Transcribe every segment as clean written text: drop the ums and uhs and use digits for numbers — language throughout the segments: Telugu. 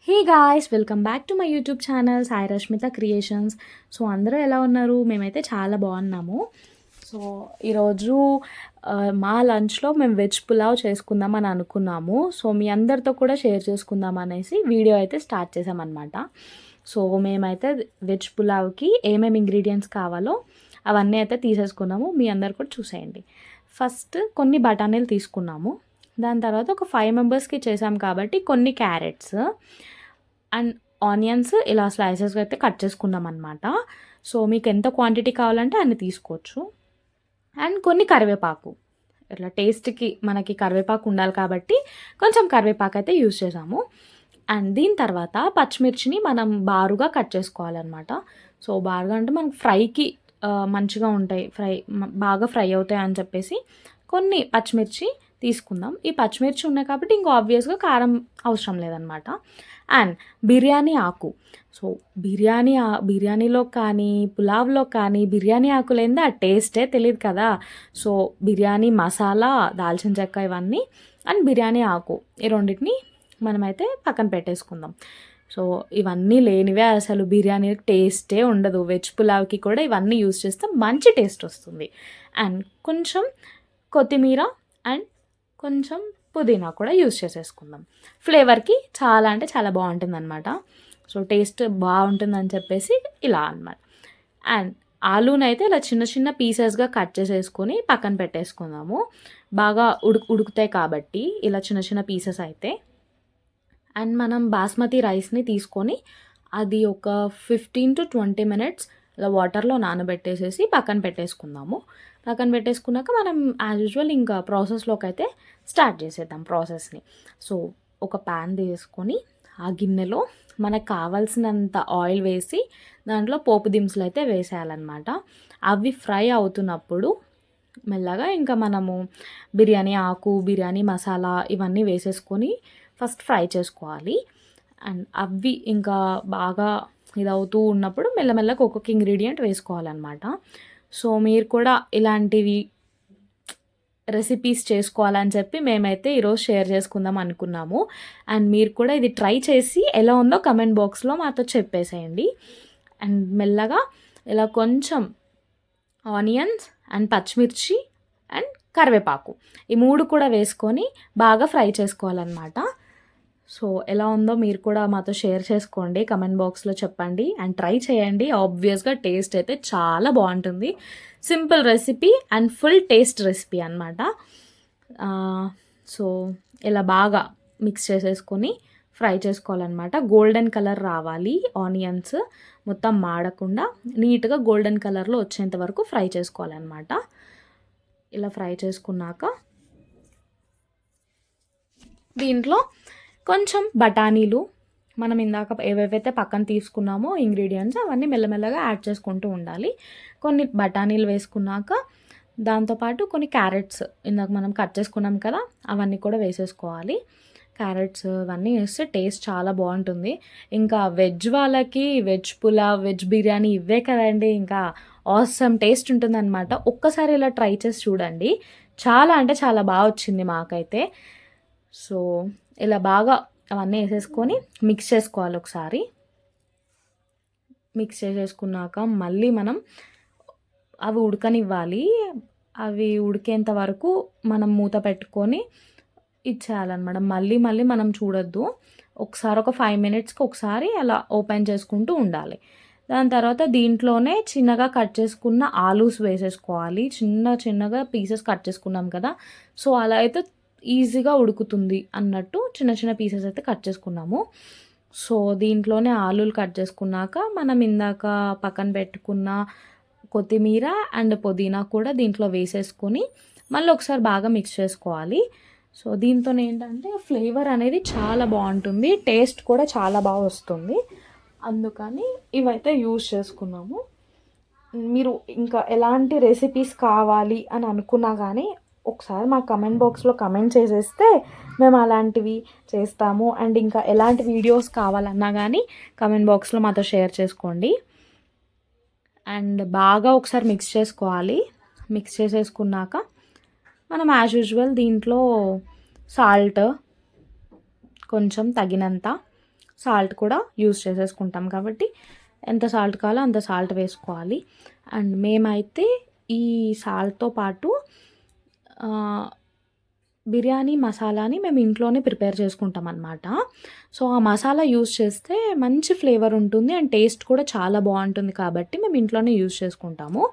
Hey guys, welcome back to my YouTube channel Sai Rashmita creations. So అందరూ ఎలా ఉన్నారు? మేమైతే చాలా బాగున్నాము. సో ఈరోజు మా లంచ్లో మేము వెజ్ పులావ్ చేసుకుందాం అని అనుకున్నాము. సో మీ అందరితో కూడా షేర్ చేసుకుందాం అనేసి వీడియో అయితే స్టార్ట్ చేసామన్నమాట. సో మేమైతే వెజ్ పులావ్కి ఏమేమి ఇంగ్రీడియంట్స్ కావాలో అవన్నీ అయితే తీసేసుకున్నాము. మీ అందరు కూడా చూసేయండి. ఫస్ట్ కొన్ని బఠానీలు తీసుకున్నాము. దాని తర్వాత ఒక 5 మెంబర్స్కి చేసాం కాబట్టి కొన్ని క్యారెట్స్ అండ్ ఆనియన్స్ ఇలా స్లైసెస్గా అయితే కట్ చేసుకున్నాం అనమాట. సో మీకు ఎంత క్వాంటిటీ కావాలంటే అన్ని తీసుకోవచ్చు. అండ్ కొన్ని కరివేపాకు, ఇట్లా టేస్ట్కి మనకి కరివేపాకు ఉండాలి కాబట్టి కొంచెం కరివేపాకు అయితే యూజ్ చేసాము. అండ్ దీని తర్వాత పచ్చిమిర్చిని మనం బారుగా కట్ చేసుకోవాలన్నమాట. సో బారుగా అంటే మనకు ఫ్రైకి మంచిగా ఉంటాయి, బాగా ఫ్రై అవుతాయి అని చెప్పేసి కొన్ని పచ్చిమిర్చి తీసుకుందాం. ఈ పచ్చిమిర్చి ఉన్నాయి కాబట్టి ఇంకా ఆబ్వియస్గా కారం అవసరం లేదనమాట. అండ్ బిర్యానీ ఆకు. సో బిర్యానీలో కానీ పులావ్లో కానీ బిర్యానీ ఆకు లేనిదే ఆ టేస్టే తెలియదు కదా. సో బిర్యానీ మసాలా, దాల్చిన చెక్క ఇవన్నీ అండ్ బిర్యానీ ఆకు ఈ రెండింటిని మనమైతే పక్కన పెట్టేసుకుందాం. సో ఇవన్నీ లేనివే అసలు బిర్యానీ టేస్టే ఉండదు. వెజ్ పులావ్కి కూడా ఇవన్నీ యూజ్ చేస్తే మంచి టేస్ట్ వస్తుంది. అండ్ కొంచెం కొత్తిమీర అండ్ కొంచెం పుదీనా కూడా యూజ్ చేసేసుకుందాం. ఫ్లేవర్కి చాలా అంటే చాలా బాగుంటుంది అనమాట. సో టేస్ట్ బాగుంటుందని చెప్పేసి ఇలా అనమాట. అండ్ ఆలూనైతే ఇలా చిన్న చిన్న పీసెస్గా కట్ చేసేసుకొని పక్కన పెట్టేసుకుందాము. బాగా ఉడుకుతాయి కాబట్టి ఇలా చిన్న చిన్న పీసెస్ అయితే. అండ్ మనం బాస్మతి రైస్ని తీసుకొని అది ఒక 15 to 20 minutes ఇలా వాటర్లో నానబెట్టేసేసి పక్కన పెట్టేసుకుందాము. పక్కన పెట్టేసుకున్నాక మనం యాజ్ యూజువల్ ఇంకా ప్రాసెస్లోకి అయితే స్టార్ట్ చేసేద్దాం ప్రాసెస్ని. సో ఒక ప్యాన్ తీసుకొని ఆ గిన్నెలో మనకు కావాల్సినంత ఆయిల్ వేసి దాంట్లో పోపు దినుసులు అయితే వేసేయాలన్నమాట. అవి ఫ్రై అవుతున్నప్పుడు మెల్లగా ఇంకా మనము బిర్యానీ ఆకు, బిర్యానీ మసాలా ఇవన్నీ వేసేసుకొని ఫస్ట్ ఫ్రై చేసుకోవాలి. అండ్ అవి ఇంకా బాగా ఇదవుతూ ఉన్నప్పుడు మెల్లమెల్లగా ఒక్కొక్క ఇంగ్రీడియంట్ వేసుకోవాలన్నమాట. సో మీరు కూడా ఇలాంటివి రెసిపీస్ చేసుకోవాలని చెప్పి మేమైతే ఈరోజు షేర్ చేసుకుందాం అనుకున్నాము. అండ్ మీరు కూడా ఇది ట్రై చేసి ఎలా ఉందో కమెంట్ బాక్స్లో మాతో చెప్పేసేయండి. అండ్ మెల్లగా ఇలా కొంచెం ఆనియన్స్ అండ్ పచ్చిమిర్చి అండ్ కరివేపాకు ఈ 3 కూడా వేసుకొని బాగా ఫ్రై చేసుకోవాలన్నమాట. సో ఎలా ఉందో మీరు కూడా మాతో షేర్ చేసుకోండి, కమెంట్ బాక్స్లో చెప్పండి అండ్ ట్రై చేయండి. ఆబ్వియస్గా టేస్ట్ అయితే చాలా బాగుంటుంది. Simple recipe and full taste recipe అనమాట. సో ఇలా బాగా మిక్స్ చేసేసుకొని ఫ్రై చేసుకోవాలన్నమాట. గోల్డెన్ కలర్ రావాలి, ఆనియన్స్ మొత్తం మాడకుండా నీట్గా గోల్డెన్ కలర్లో వచ్చేంత వరకు ఫ్రై చేసుకోవాలన్నమాట. ఇలా ఫ్రై చేసుకున్నాక దీంట్లో కొంచెం బఠానీలు మనం ఇందాక ఏవేవైతే పక్కన తీసుకున్నామో ఇంగ్రీడియంట్స్ అవన్నీ మెల్లమెల్లగా యాడ్ చేసుకుంటూ ఉండాలి. కొన్ని బఠానీలు వేసుకున్నాక దాంతోపాటు కొన్ని క్యారెట్స్ ఇందాక మనం కట్ చేసుకున్నాం కదా అవన్నీ కూడా వేసేసుకోవాలి. క్యారెట్స్ ఇవన్నీ వేస్తే టేస్ట్ చాలా బాగుంటుంది. ఇంకా వెజ్ వాళ్ళకి వెజ్ పులావ్, వెజ్ బిర్యానీ ఇవే కదండి, ఇంకా ఆసమ్ టేస్ట్ ఉంటుందన్నమాట. ఒక్కసారి ఇలా ట్రై చేసి చూడండి, చాలా అంటే చాలా బాగా వచ్చింది మాకైతే. సో ఇలా బాగా అవన్నీ వేసేసుకొని మిక్స్ చేసుకోవాలి. ఒకసారి మిక్స్ చేసేసుకున్నాక మళ్ళీ మనం అవి ఉడకనివ్వాలి. అవి ఉడికేంత వరకు మనం మూత పెట్టుకొని ఇచ్చేయాలన్నమాట. మళ్ళీ మళ్ళీ మనం చూడొద్దు. ఒకసారి ఒక 5 minutesకి ఒకసారి అలా ఓపెన్ చేసుకుంటూ ఉండాలి. దాని తర్వాత దీంట్లోనే చిన్నగా కట్ చేసుకున్న ఆలూస్ వేసేసుకోవాలి. చిన్నగా పీసెస్ కట్ చేసుకున్నాం కదా, సో అలా అయితే ఈజీగా ఉడుకుతుంది అన్నట్టు చిన్న చిన్న పీసెస్ అయితే కట్ చేసుకున్నాము. సో దీంట్లోనే ఆలూలు కట్ చేసుకున్నాక మనం ఇందాక పక్కన పెట్టుకున్న కొత్తిమీర అండ్ పుదీనా కూడా దీంట్లో వేసేసుకొని మళ్ళీ ఒకసారి బాగా మిక్స్ చేసుకోవాలి. సో దీంతో ఏంటంటే ఫ్లేవర్ అనేది చాలా బాగుంటుంది, టేస్ట్ కూడా చాలా బాగా వస్తుంది. అందుకని ఇవైతే యూజ్ చేసుకున్నాము. మీరు ఇంకా ఎలాంటి రెసిపీస్ కావాలి అని అనుకున్నా కానీ ఒకసారి మా కమెంట్ బాక్స్లో కమెంట్ చేసేస్తే మేము అలాంటివి చేస్తాము. అండ్ ఇంకా ఎలాంటి వీడియోస్ కావాలన్నా కానీ కమెంట్ బాక్స్లో మాతో షేర్ చేసుకోండి. అండ్ బాగా ఒకసారి మిక్స్ చేసుకోవాలి. మిక్స్ చేసేసుకున్నాక మనం యాజ్ యూజువల్ దీంట్లో సాల్ట్ కొంచెం తగినంత, సాల్ట్ కూడా యూస్ చేసేసుకుంటాం కాబట్టి ఎంత సాల్ట్ కావాలో అంత సాల్ట్ వేసుకోవాలి. అండ్ మేమైతే ఈ సాల్ట్తో పాటు బిర్యానీ మసాలాని మేము ఇంట్లోనే ప్రిపేర్ చేసుకుంటాం అన్నమాట. సో ఆ మసాలా యూస్ చేస్తే మంచి ఫ్లేవర్ ఉంటుంది అండ్ టేస్ట్ కూడా చాలా బాగుంటుంది కాబట్టి మేము ఇంట్లోనే యూస్ చేసుకుంటాము.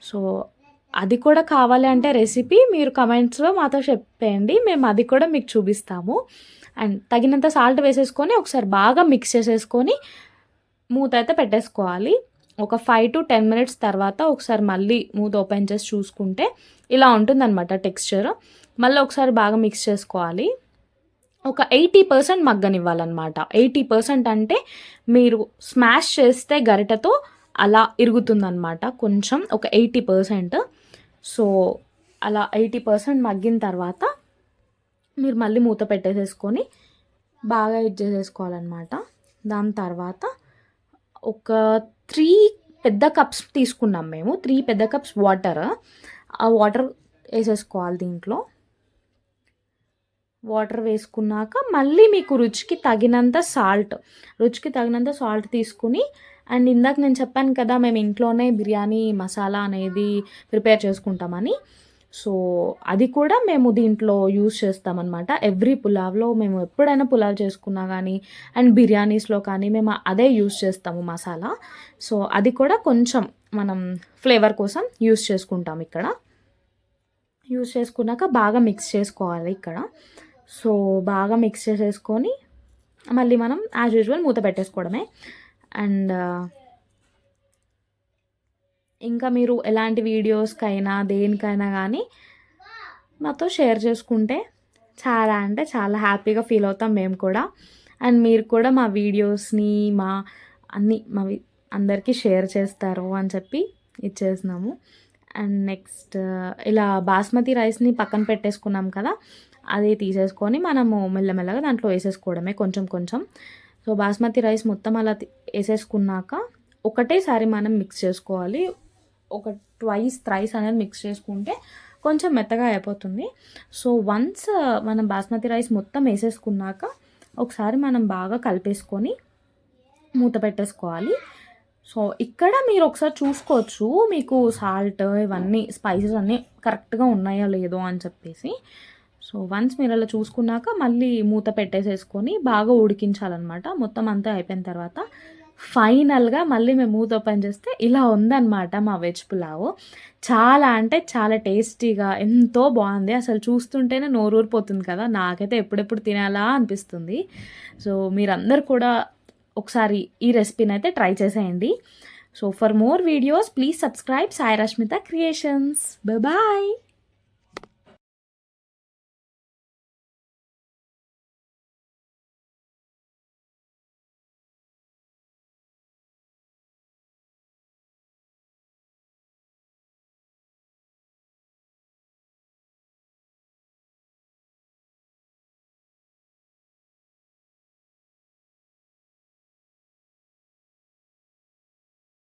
సో అది కూడా కావాలి అంటే రెసిపీ మీరు కమెంట్స్లో మాతో చెప్పేయండి, మేము అది కూడా మీకు చూపిస్తాము. అండ్ తగినంత సాల్ట్ వేసేసుకొని ఒకసారి బాగా మిక్స్ చేసేసుకొని మూత అయితే పెట్టేసుకోవాలి. ఒక 5 to 10 minutes తర్వాత ఒకసారి మళ్ళీ మూత ఓపెన్ చేసి చూసుకుంటే ఇలా ఉంటుందన్నమాట టెక్స్చర్. మళ్ళీ ఒకసారి బాగా మిక్స్ చేసుకోవాలి. ఒక 80% మగ్గనివ్వాలన్నమాట. 80% అంటే మీరు స్మాష్ చేస్తే గరిటెతో అలా ఇరుగుతుందన్నమాట కొంచెం, ఒక 80%. సో అలా 80% మగ్గిన తర్వాత మీరు మళ్ళీ మూత పెట్టేసేసుకొని బాగా చేసేసుకోవాలన్నమాట. దాని తర్వాత ఒక 3 పెద్ద కప్స్ తీసుకున్నాం మేము. 3 పెద్ద కప్స్ వాటర్. ఆ వాటర్ వేసేసుకోవాలి దీంట్లో. వాటర్ వేసుకున్నాక మళ్ళీ మీకు రుచికి తగినంత సాల్ట్ తీసుకుని, అండ్ ఇందాక నేను చెప్పాను కదా మేము ఇంట్లోనే బిర్యానీ మసాలా అనేది ప్రిపేర్ చేసుకుంటామని. సో అది కూడా మేము దీంట్లో యూస్ చేస్తామన్నమాట. ఎవ్రీ పులావ్లో మేము ఎప్పుడైనా పులావ్ చేసుకున్నా కానీ అండ్ బిర్యానీస్లో కానీ మేము అదే యూస్ చేస్తాము మసాలా. సో అది కూడా కొంచెం మనం ఫ్లేవర్ కోసం యూస్ చేసుకుంటాం ఇక్కడ. యూస్ చేసుకున్నాక బాగా మిక్స్ చేసుకోవాలి ఇక్కడ. సో బాగా మిక్స్ చేసేసుకొని మళ్ళీ మనం యాజ్ యూజువల్ మూత పెట్టేసుకోవడమే. అండ్ ఇంకా మీరు ఎలాంటి వీడియోస్కైనా దేనికైనా కానీ నాతో షేర్ చేసుకుంటే చాలా అంటే చాలా హ్యాపీగా ఫీల్ అవుతాం మేము కూడా. అండ్ మీరు కూడా మా వీడియోస్ని అందరికీ షేర్ చేస్తారు అని చెప్పి ఇచ్చేసినాము. అండ్ నెక్స్ట్ ఇలా బాస్మతి రైస్ని పక్కన పెట్టేసుకున్నాం కదా, అది తీసేసుకొని మనము మెల్లమెల్లగా దాంట్లో వేసేసుకోవడమే కొంచెం కొంచెం. సో బాస్మతి రైస్ మొత్తం అలా వేసేసుకున్నాక ఒకటేసారి మనం మిక్స్ చేసుకోవాలి. ఒక థ్రైస్ అనేది మిక్స్ చేసుకుంటే కొంచెం మెత్తగా అయిపోతుంది. సో వన్స్ మనం బాస్మతి రైస్ మొత్తం వేసేసుకున్నాక ఒకసారి మనం బాగా కలిపేసుకొని మూత పెట్టేసుకోవాలి. సో ఇక్కడ మీరు ఒకసారి చూసుకోవచ్చు మీకు సాల్ట్ ఇవన్నీ స్పైసెస్ అన్నీ కరెక్ట్గా ఉన్నాయో లేదో అని చెప్పేసి. సో వన్స్ మీరు అలా చూసుకున్నాక మళ్ళీ మూత పెట్టేసేసుకొని బాగా ఉడికించాలన్నమాట. మొత్తం అంతా అయిపోయిన తర్వాత ఫైనల్గా మళ్ళీ మేము మూత ఓపెన్ చేస్తే ఇలా ఉందన్నమాట మా వెజ్ పులావ్. చాలా అంటే చాలా టేస్టీగా ఎంతో బాగుంది. అసలు చూస్తుంటేనే నోరూరిపోతుంది కదా, నాకైతే ఎప్పుడెప్పుడు తినాలా అనిపిస్తుంది. సో మీరందరూ కూడా ఒకసారి ఈ రెసిపీని అయితే ట్రై చేసేయండి. So for more videos please subscribe Sai Rashmita creations. Bye.